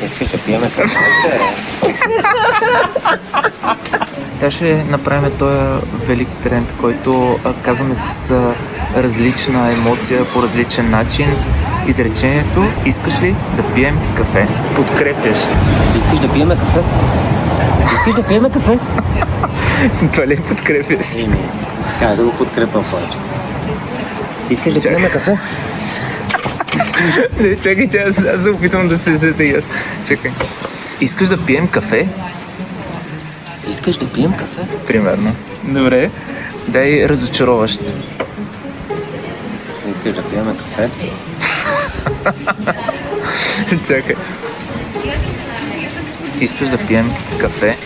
Искаш да пиеме кафе? Сега ще направим този велик тренд, който казваме с различна емоция, по различен начин. Изречението: искаш ли да пием кафе? Подкрепяш. Искаш да пиеме кафе? Искаш да пиеме кафе? Това ли подкрепяш? Как да го подкрепям повече? Искаш да пиеме кафе? Не, чакай, че аз се опитвам да се сета и аз. Чакай. Искаш да пием кафе? Искаш да пием кафе? Примерно. Добре. Дай разочароващ. Искаш да пиеме кафе? Чакай. Искаш да пием кафе?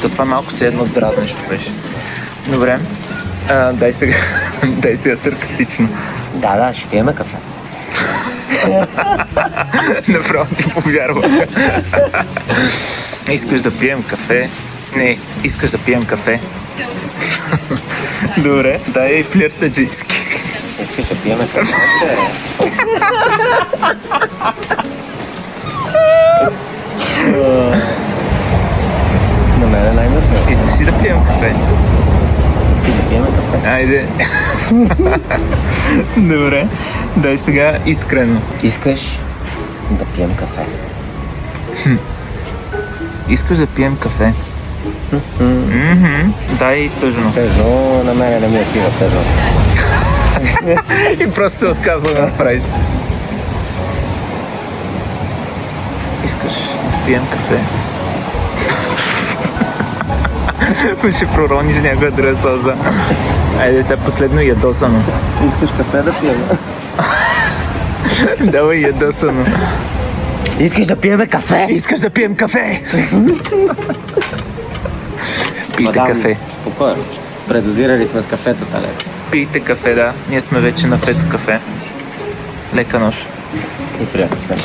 То това малко се едно дразнещо беше. Добре. Дай сега. Дай сега саркастично. Да, ще пиеме кафе. Направо ти повярвах. Искаш да пием кафе? Не, искаш да пием кафе. Добре, дай флиртаджийски. Искаш да пиеме кафе? На мен е най-мътно. Искаш ли да пием кафе? Искаш да пиеме кафе? Айде. Добре, дай сега искрено. Искаш да пием кафе? Искаш да пием кафе? Дай тъжно. Тъжно, на мен не ми отива тъжно. И просто се отказва да направиш. Искаш да пием кафе? Ще пророниш някоя друга сълза. Айде сега последно ядосано. Искаш кафе да пием? Давай ядосано. Искаш да пиеме кафе? Искаш да пием кафе? Пийте кафе. Спокойно. Предозирали сме с кафето, тале. Пийте кафе, да. Ние сме вече на пето кафе. Лека нощ. И приятно се.